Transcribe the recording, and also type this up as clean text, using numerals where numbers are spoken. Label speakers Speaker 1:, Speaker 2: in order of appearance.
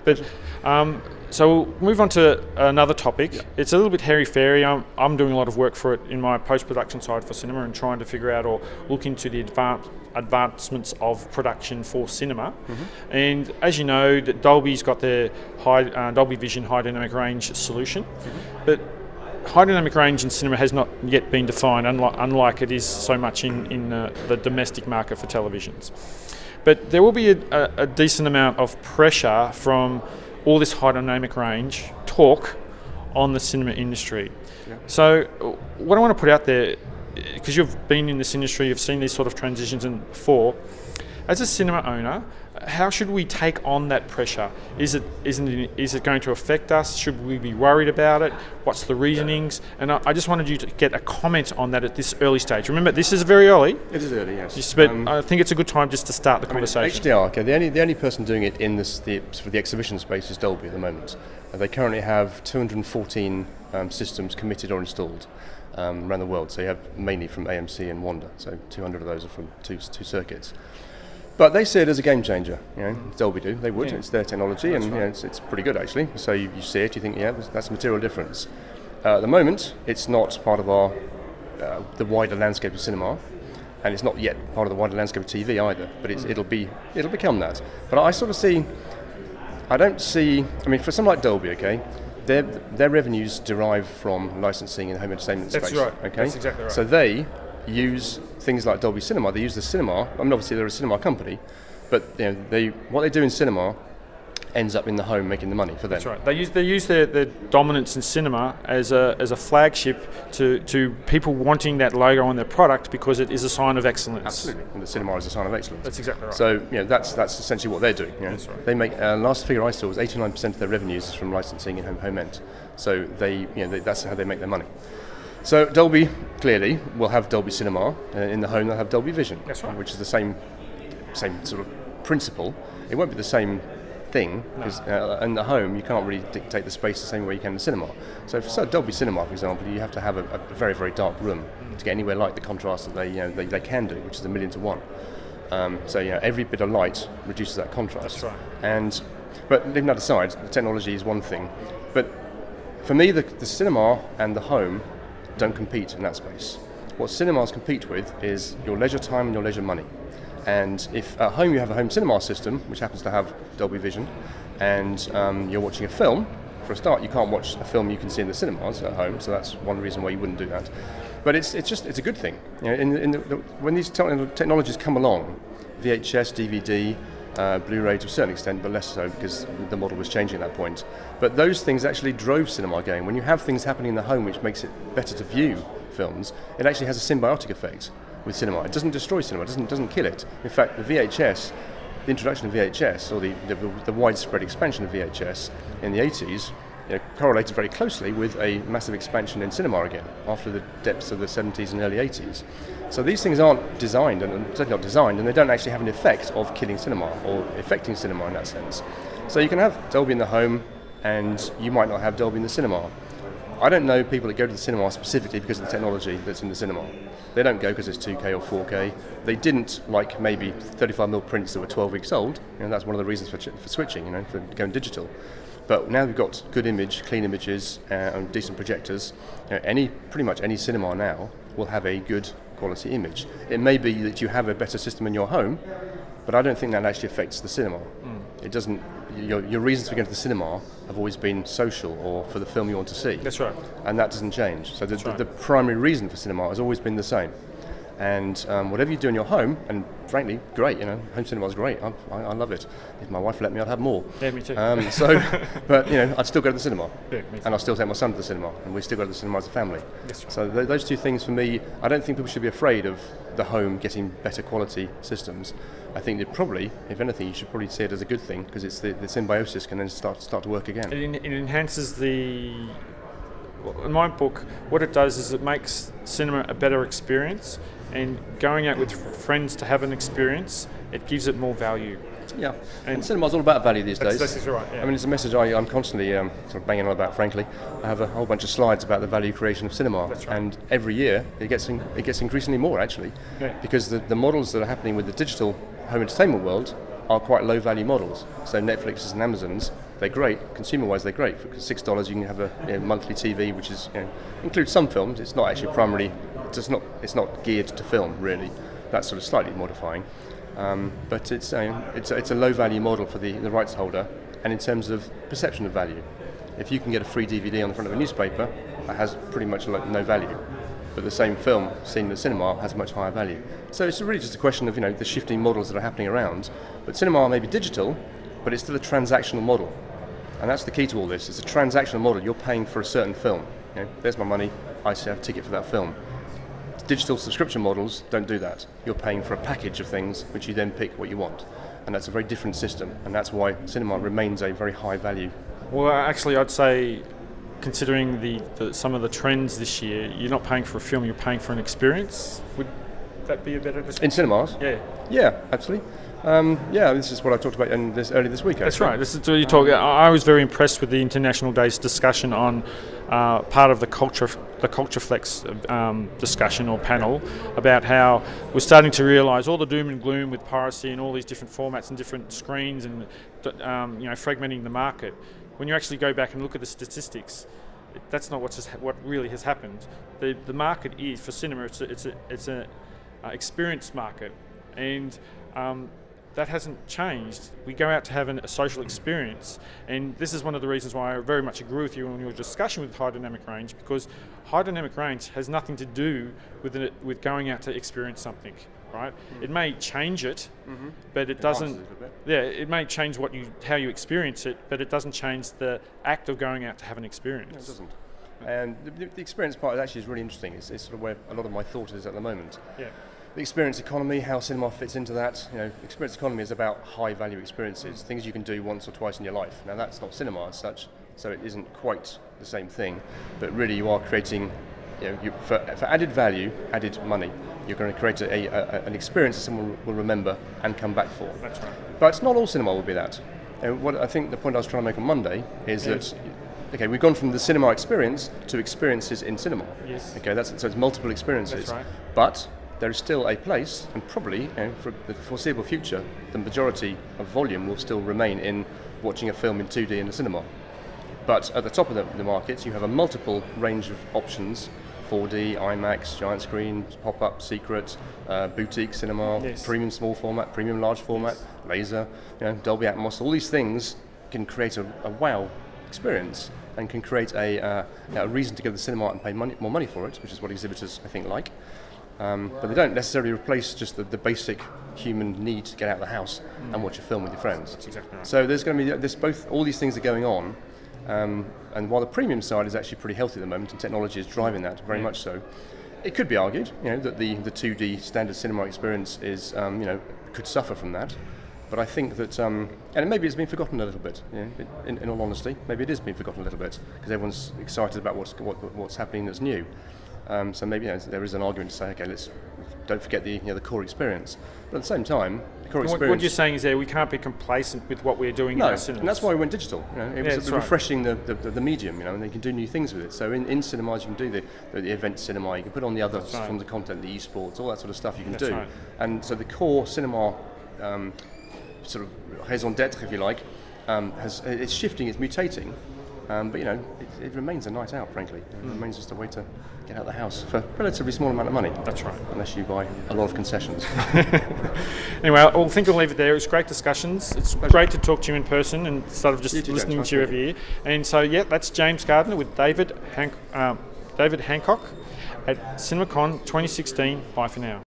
Speaker 1: But so we'll move on to another topic.
Speaker 2: Yeah.
Speaker 1: It's a little bit hairy-fairy. I'm doing a lot of work for it in my post-production side for cinema and trying to figure out or look into the advancements of production for cinema. And as you know, Dolby's got their Dolby Vision high dynamic range solution, but high dynamic range in cinema has not yet been defined, unlike it is so much in the domestic market for televisions. But there will be a decent amount of pressure from all this high dynamic range talk on the cinema industry.
Speaker 2: Yeah.
Speaker 1: So what I want to put out there, because you've been in this industry, you've seen these sort of transitions before, as a cinema owner, how should we take on that pressure? Is it going to affect us? Should we be worried about it? What's the reasonings? And I just wanted you to get a comment on that at this early stage. Remember, this is very early.
Speaker 2: It is early, yes.
Speaker 1: But I think it's a good time just to start the conversation.
Speaker 2: HDR, okay. The only person doing it in for the exhibition space is Dolby at the moment. They currently have 214 systems committed or installed around the world. So you have mainly from AMC and Wanda. So 200 of those are from two circuits. But they see it as a game changer, Dolby do, they would, it's their technology. That's and it's pretty good actually. So you see it, you think, that's a material difference. At the moment, it's not part of the wider landscape of cinema, and it's not yet part of the wider landscape of TV either, but it'll become that. But I don't see, for something like Dolby, okay, their revenues derive from licensing in the home entertainment space.
Speaker 1: That's right,
Speaker 2: okay?
Speaker 1: That's exactly right.
Speaker 2: So they use things like Dolby Cinema. They use the cinema. Obviously they're a cinema company, but what they do in cinema ends up in the home making the money for them.
Speaker 1: That's right. They use their dominance in cinema as a flagship to people wanting that logo on their product because it is a sign of excellence.
Speaker 2: Absolutely, and the cinema is a sign of excellence.
Speaker 1: That's exactly right.
Speaker 2: So that's essentially what they're doing.
Speaker 1: That's right.
Speaker 2: They make last figure I saw was 89% of their revenues is from licensing in home end. So that's how they make their money. So Dolby clearly will have Dolby Cinema. In the home they'll have Dolby Vision,
Speaker 1: That's right.
Speaker 2: which is the same sort of principle. It won't be the same thing because in the home you can't really dictate the space the same way you can in the cinema. So for Dolby Cinema, for example, you have to have a very, very dark room to get anywhere like the contrast that they can do, which is 1,000,000 to 1. So every bit of light reduces that contrast.
Speaker 1: That's right.
Speaker 2: But leaving that aside, the technology is one thing. But for me, the cinema and the home don't compete in that space. What cinemas compete with is your leisure time and your leisure money. And if at home you have a home cinema system, which happens to have Dolby Vision, and you're watching a film, for a start, you can't watch a film you can see in the cinemas at home, so that's one reason why you wouldn't do that. But it's a good thing. When these technologies come along, VHS, DVD, Blu-ray to a certain extent, but less so because the model was changing at that point. But those things actually drove cinema going. When you have things happening in the home which makes it better to view films, it actually has a symbiotic effect with cinema. It doesn't destroy cinema, it doesn't kill it. In fact, the introduction of VHS, or the widespread expansion of VHS in the 80s, correlated very closely with a massive expansion in cinema again after the depths of the 70s and early 80s. So these things aren't designed, and certainly not designed, and they don't actually have an effect of killing cinema or affecting cinema in that sense. So you can have Dolby in the home, and you might not have Dolby in the cinema. I don't know people that go to the cinema specifically because of the technology that's in the cinema. They don't go because it's 2K or 4K. They didn't like maybe 35mm prints that were 12 weeks old. That's one of the reasons for switching, for going digital. But now we've got good image, clean images, and decent projectors. Pretty much any cinema now will have a good quality image. It may be that you have a better system in your home, but I don't think that actually affects the cinema. It doesn't. Your reasons for going to the cinema have always been social or for the film you want to see.
Speaker 1: That's right.
Speaker 2: And that doesn't change. So the primary reason for cinema has always been the same. And whatever you do in your home, and frankly, great, home cinema is great. I love it. If my wife let me, I'd have more.
Speaker 1: Yeah, me too.
Speaker 2: But I'd still go to the cinema.
Speaker 1: Yeah, me too.
Speaker 2: And I'll still take my son to the cinema, and we still go to the cinema as a family.
Speaker 1: That's right.
Speaker 2: So those two things for me, I don't think people should be afraid of the home getting better quality systems. I think that probably, if anything, you should probably see it as a good thing because it's the symbiosis can then start to work again.
Speaker 1: It enhances in my book, what it does is it makes cinema a better experience, and going out with friends to have an experience, it gives it more value.
Speaker 2: Yeah, and cinema's all about value these days.
Speaker 1: That's right, yeah.
Speaker 2: It's a message I'm constantly sort of banging on about, frankly. I have a whole bunch of slides about the value creation of cinema,
Speaker 1: That's right.
Speaker 2: and every year it gets increasingly more, actually, because the models that are happening with the digital home entertainment world are quite low-value models. So Netflix's and Amazon's, they're great. Consumer-wise, they're great. For $6, you can have a monthly TV, which is includes some films. It's not actually primarily. It's not geared to film really. That's sort of slightly modifying, but it's a low-value model for the rights holder. And in terms of perception of value, if you can get a free DVD on the front of a newspaper, that has pretty much no value. But the same film seen in the cinema has much higher value. So it's really just a question of the shifting models that are happening around. But cinema may be digital, but it's still a transactional model, and that's the key to all this. It's a transactional model. You're paying for a certain film. There's my money. I have a ticket for that film. Digital subscription models don't do that. You're paying for a package of things which you then pick what you want, and that's a very different system. And that's why cinema remains a very high value.
Speaker 1: Well, actually, I'd say, considering the some of the trends this year, you're not paying for a film, you're paying for an experience. Would that be a better description?
Speaker 2: In cinemas? Yeah, absolutely. This is what I talked about earlier this week. Actually.
Speaker 1: That's right. This is what you talk. I was very impressed with the International Day's discussion on part of the Culture Flex discussion or panel about how we're starting to realise all the doom and gloom with piracy and all these different formats and different screens and fragmenting the market. When you actually go back and look at the statistics, that's not what really has happened. The market is for cinema. It's an experience market, and that hasn't changed. We go out to have a social experience, and this is one of the reasons why I very much agree with you on your discussion with high dynamic range, because high dynamic range has nothing to do with going out to experience something, right? It may change it, but it doesn't. Yeah, it may change how you experience it, but it doesn't change the act of going out to have an experience.
Speaker 2: No, it doesn't. And the experience part actually is really interesting. It's sort of where a lot of my thought is at the moment.
Speaker 1: Yeah.
Speaker 2: The experience economy, how cinema fits into that. Experience economy is about high value experiences, things you can do once or twice in your life. Now that's not cinema as such, so it isn't quite the same thing, but really you are creating, for added value, added money, you're going to create an experience that someone will remember and come back for.
Speaker 1: That's right.
Speaker 2: But not all cinema will be that. What I think the point I was trying to make on Monday is that we've gone from the cinema experience to experiences in cinema.
Speaker 1: Yes.
Speaker 2: So it's multiple experiences.
Speaker 1: That's right.
Speaker 2: But there is still a place, and probably for the foreseeable future, the majority of volume will still remain in watching a film in 2D in a cinema. But at the top of the market, you have a multiple range of options: 4D, IMAX, giant screen, pop-up, secret, boutique cinema, premium small format, premium large format, laser, Dolby Atmos. All these things can create a wow experience and can create a reason to go to the cinema and pay more money for it, which is what exhibitors, I think, like. But they don't necessarily replace just the basic human need to get out of the house and watch a film with your friends.
Speaker 1: That's exactly right. So
Speaker 2: there's going to be all these things are going on, and while the premium side is actually pretty healthy at the moment, and technology is driving that very much so, it could be argued, that the 2D standard cinema experience is, could suffer from that. But I think that, and maybe it's been forgotten a little bit. In all honesty, maybe it is being forgotten a little bit because everyone's excited about what's happening that's new. So maybe there is an argument to say, okay, don't forget the core experience. But at the same time, the core experience.
Speaker 1: What you're saying is we can't be complacent with what we're doing in our cinemas.
Speaker 2: And that's why we went digital. It was refreshing the medium, and they can do new things with it. So in cinemas, you can do the event cinema, you can put on the other forms of content, the esports, all that sort of stuff you can do. Right. And so the core cinema sort of raison d'être, if you like, it's shifting, it's mutating. But it remains a night out, frankly. It remains just a way to get out of the house for a relatively small amount of money.
Speaker 1: That's right.
Speaker 2: Unless you buy a lot of concessions.
Speaker 1: Anyway, I think we'll leave it there. It was great discussions. It's great to talk to you in person and instead of just listening to you every year. And so, that's James Gardner with David Hancock at CinemaCon 2016. Bye for now.